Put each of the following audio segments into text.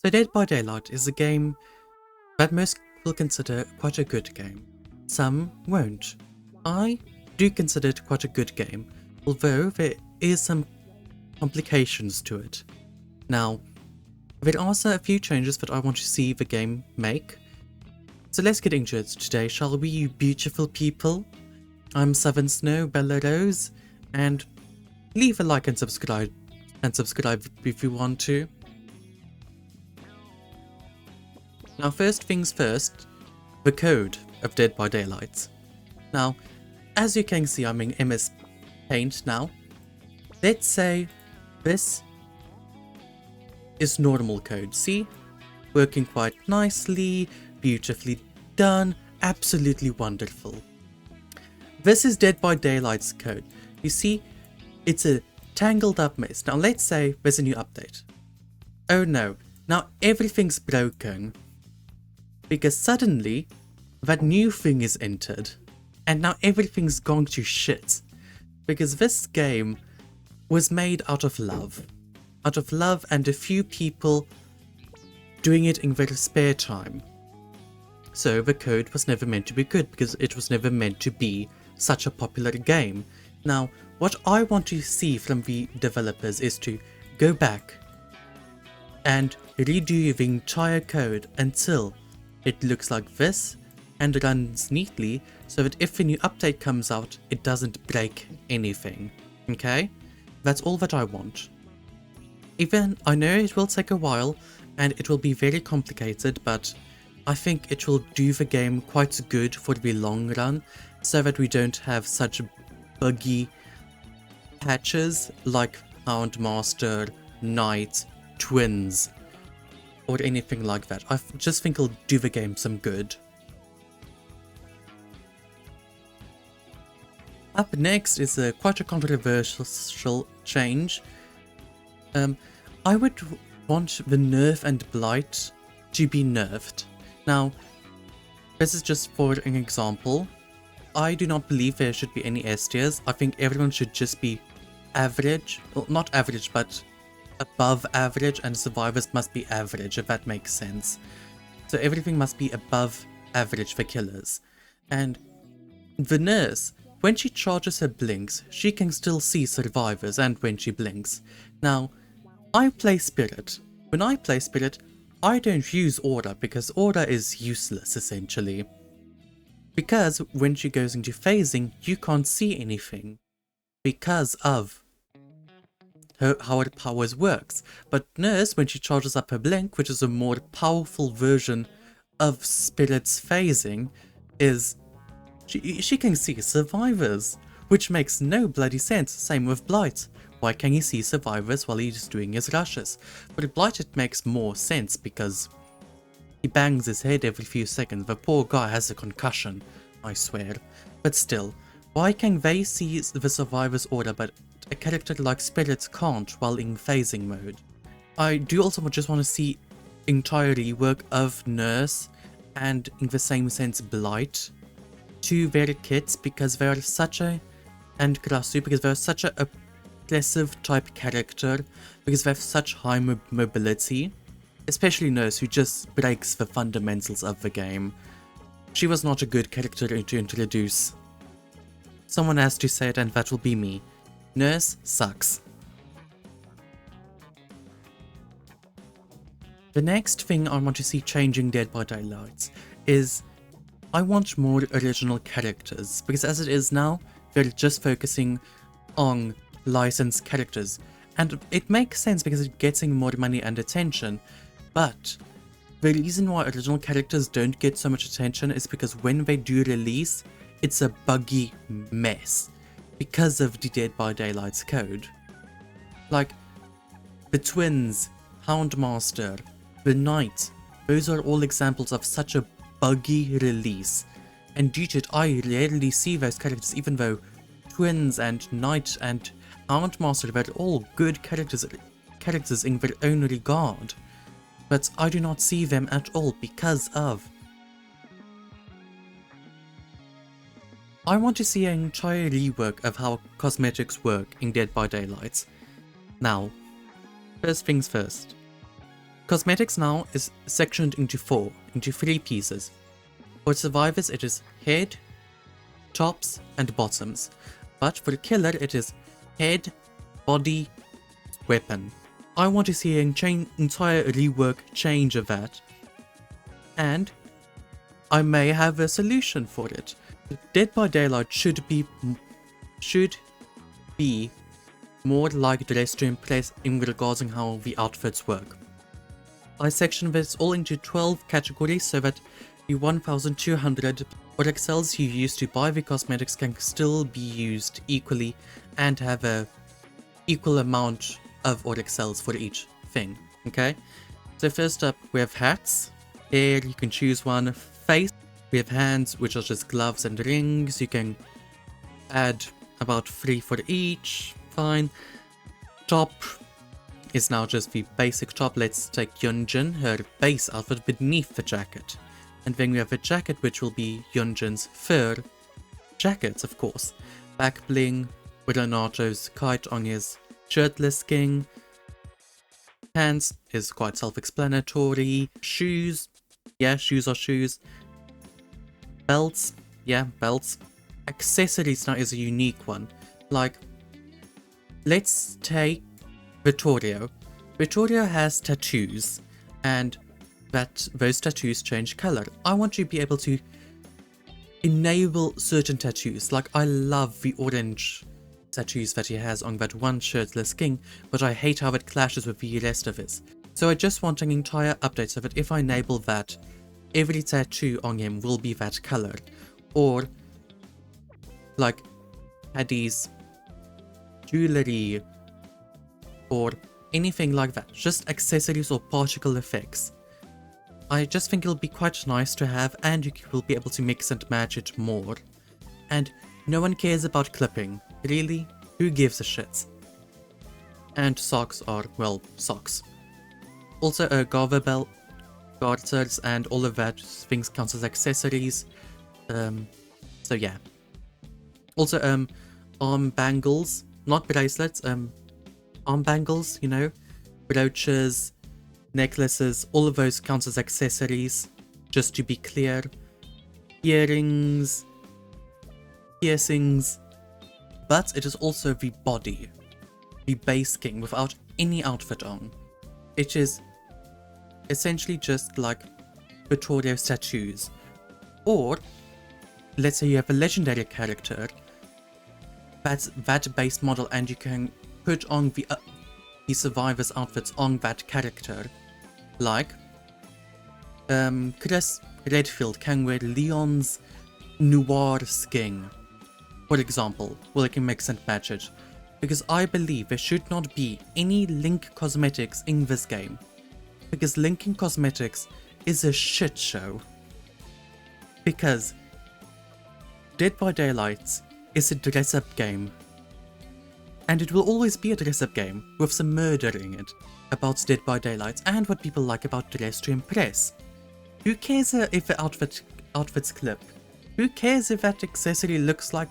So Dead by Daylight is a game that most will consider quite a good game. Some won't. I do consider it quite a good game, although there is some complications to it. Now, there are a few changes that I want to see the game make. So let's get into it today, shall we, you beautiful people? I'm Seven Snow, Bella Rose, and leave a like and subscribe if you want to. Now, first things first, the code of Dead by Daylight. Now, as you can see, I'm in MS Paint now. Let's say this is normal code. See? Working quite nicely, beautifully done, absolutely wonderful. This is Dead by Daylight's code. You see, it's a tangled up mess. Now let's say there's a new update. Oh no, now everything's broken. Because suddenly, that new thing is entered. And now everything's gone to shit. Because this game was made out of love. Out of love and a few people doing it in their spare time. So the code was never meant to be good because it was never meant to be such a popular game. Now, what I want to see from the developers is to go back and redo the entire code until it looks like this and runs neatly so that if a new update comes out, it doesn't break anything. Okay? That's all that I want. Even I know it will take a while and it will be very complicated, but I think it will do the game quite good for the long run so that we don't have such buggy patches like Houndmaster, Knight, Twins, or anything like that. I just think it'll do the game some good. Up next is quite a controversial change. I would want the Nerf and Blight to be nerfed. Now, this is just for an example. I do not believe there should be any S tiers. I think everyone should just be average. Well, not average, but above average, and survivors must be average, if that makes sense. So everything must be above average for killers. And the nurse, when she charges her blinks, she can still see survivors and when she blinks. Now, I play Spirit. When I play Spirit, I don't use Aura because Aura is useless essentially. Because when she goes into phasing, you can't see anything because of how her powers works. But Nurse, when she charges up her blink, which is a more powerful version of Spirit's phasing, is she can see survivors, which makes no bloody sense. Same with Blight. Why can he see survivors while he's doing his rushes? But with Blight it makes more sense because he bangs his head every few seconds. The poor guy has a concussion, I swear. But still, why can they see the survivor's order but a character like Spirit can't while in phasing mode? I do also just want to see entire rework of Nurse and in the same sense Blight to their kits because they are such a, and Krasu, because they're such a aggressive type character, because they have such high mobility, especially Nurse, who just breaks the fundamentals of the game. She was not a good character to introduce. Someone has to say it, and that will be me. Nurse sucks. The next thing I want to see changing Dead by Daylight is I want more original characters, because as it is now, they're just focusing on licensed characters, and it makes sense because it's getting more money and attention, but the reason why original characters don't get so much attention is because when they do release, it's a buggy mess because of the Dead by Daylight's code. Like, the Twins, Houndmaster, the Knight, those are all examples of such a buggy release, and due to it I rarely see those characters, even though Twins and Knight and Houndmaster were all good characters in their own regard, but I do not see them at all because of... I want to see an entire rework of how cosmetics work in Dead by Daylight. Now, first things first. Cosmetics now is sectioned into three pieces. For survivors, it is head, tops, and bottoms. But for the killer, it is head, body, weapon. I want to see an entire rework change of that. And I may have a solution for it. Dead by Daylight should be more like Dress to Impress in regarding how the outfits work. I section this all into 12 categories so that the 1200 Orexels you use to buy the cosmetics can still be used equally and have a equal amount of Orexels for each thing, okay? So first up we have hats, hair, you can choose one, face, we have hands which are just gloves and rings, you can add about 3 for each, fine. Top is now just the basic top. Let's take Yunjin, her base outfit beneath the jacket. And then we have a jacket which will be Yunjin's fur jacket, of course. Back bling with Renato's kite on his shirtless king. Pants is quite self-explanatory. Shoes, yeah, shoes are shoes. Belts, yeah, belts. Accessories now is a unique one. Like, let's take Vittorio. Vittorio has tattoos, and those tattoos change color. I want to be able to enable certain tattoos. Like, I love the orange tattoos that he has on that one shirtless king, but I hate how it clashes with the rest of his. So I just want an entire update so that if I enable that, every tattoo on him will be that color. Or, like, Paddy's jewelry, or anything like that, just accessories or particle effects. I just think it'll be quite nice to have, and you will be able to mix and match it more. And no one cares about clipping, really? Who gives a shit? And socks are, well, socks. Also a garter belt, garters, and all of that things counts as accessories. So yeah. Also arm bangles, not bracelets, arm bangles, you know, brooches, necklaces, all of those count as accessories, just to be clear. Earrings, piercings, but it is also the body, the base king without any outfit on. It is essentially just like Vittorio's tattoos. Or, let's say you have a legendary character, that's that base model, and you can put on the survivor's outfits on that character. Like, Chris Redfield can wear Leon's noir skin, for example. Well, I can mix and match it. Because I believe there should not be any Link cosmetics in this game. Because linking cosmetics is a shit show. Because Dead by Daylight is a dress-up game. And it will always be a dress-up game, with some murder in it, about Dead by Daylight and what people like about Dress to Impress. Who cares if the outfits clip? Who cares if that accessory looks like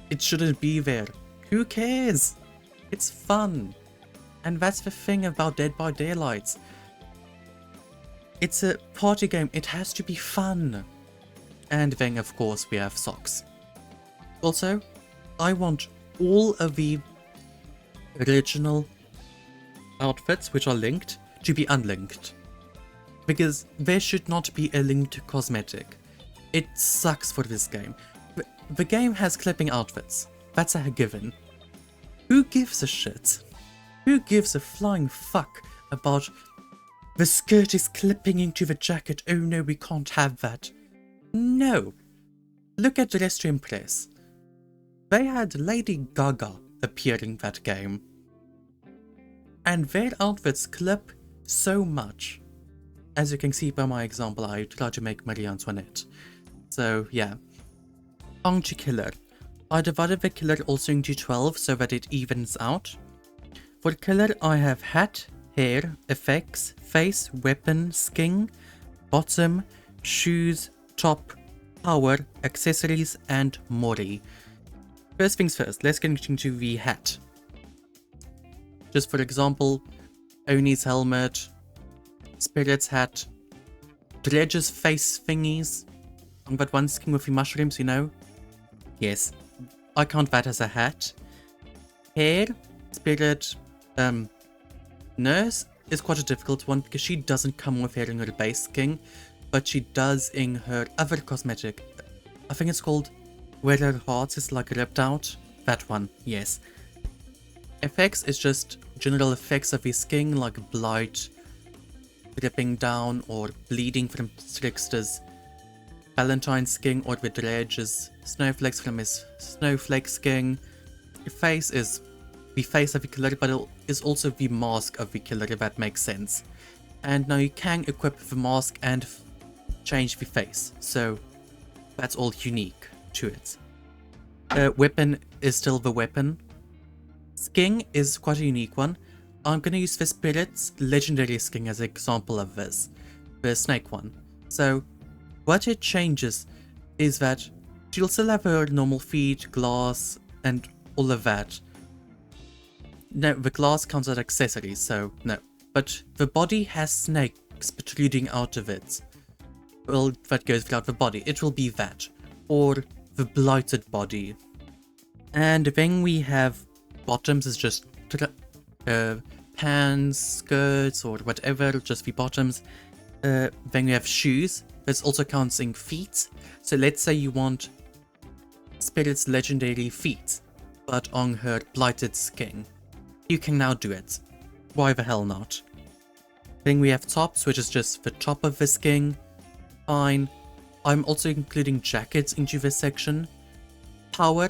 it shouldn't be there? Who cares? It's fun. And that's the thing about Dead by Daylight. It's a party game, it has to be fun. And then of course we have socks. Also, I want all of the original outfits which are linked to be unlinked. Because there should not be a linked cosmetic. It sucks for this game. The game has clipping outfits. That's a given. Who gives a shit? Who gives a flying fuck about the skirt is clipping into the jacket? Oh no, we can't have that. No. Look at Dress to Impress. They had Lady Gaga appear in that game. And their outfits clip so much. As you can see by my example, I tried to make Marie Antoinette. So yeah. On to killer. I divided the killer also into 12 so that it evens out. For killer I have hat, hair, effects, face, weapon, skin, bottom, shoes, top, power, accessories, and mori. First things first, let's get into the hat. Just for example, Oni's helmet, Spirits had Dredge's face thingies on that one skin with the mushrooms, you know? Yes, I count that as a hat. Hair, Spirit, Nurse is quite a difficult one because she doesn't come with hair in her base skin, but she does in her other cosmetic. I think it's called Where Her Heart is like ripped out. That one, yes. Effects is just general effects of his skin like blight, dripping down or bleeding from Trickster's Valentine's skin or the Dredge's snowflakes from his snowflake skin. Your face is the face of the killer, but it is also the mask of the killer, if that makes sense. And now you can equip the mask and change the face, so that's all unique to it. Weapon is still the weapon. Skin is quite a unique one. I'm gonna use the Spirit's legendary skin as an example of this, the snake one. So what it changes is that she'll still have her normal feet, glass, and all of that. No, the glass counts as accessories, so no. But the body has snakes protruding out of it. Well, that goes without the body. It will be that. Or the blighted body. And then we have bottoms is just pants, skirts, or whatever, just the bottoms. Then we have shoes. This also counts in feet. So let's say you want Spirit's legendary feet, but on her blighted skin. You can now do it. Why the hell not? Then we have tops, which is just the top of the skin. Fine. I'm also including jackets into this section. Power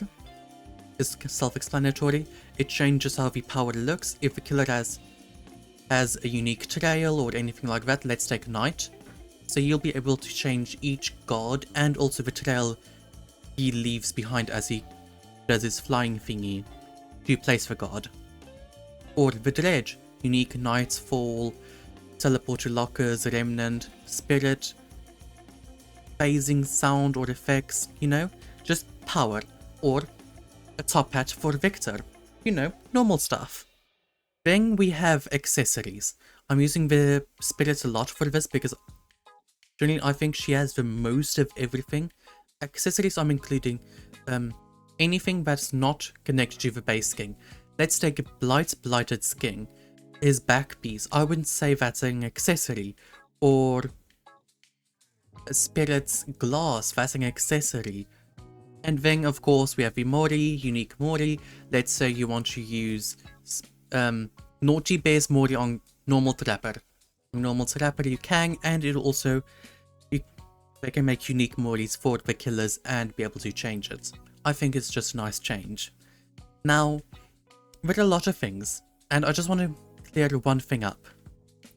is self-explanatory. It changes how the power looks. If the killer has a unique trail or anything like that, let's take Knight. So you'll be able to change each guard and also the trail he leaves behind as he does his flying thingy to place the guard. Or the Dredge, unique Knight's Fall, teleport to lockers, remnant, spirit, phasing sound or effects, you know, just power. Or a top hat for Victor, you know, normal stuff. Then we have accessories. I'm using the spirits a lot for this because generally I think she has the most of everything. Accessories I'm including anything that's not connected to the base skin. Let's take a blighted skin. His back piece, I wouldn't say that's an accessory. Or a spirit's glass, that's an accessory. And then of course we have the Mori, unique Mori. Let's say you want to use Naughty Bear's Mori on normal Trapper. On normal Trapper you can, and it'll also, they can make unique Moris for the killers and be able to change it. I think it's just a nice change. Now, there are a lot of things, and I just want to clear one thing up.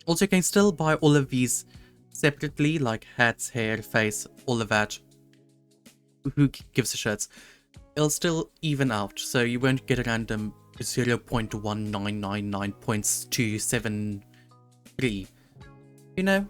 Also, you can still buy all of these separately, like hats, hair, face, all of that. Who gives a shit? It'll still even out, so you won't get a random 0.1999.273. You know,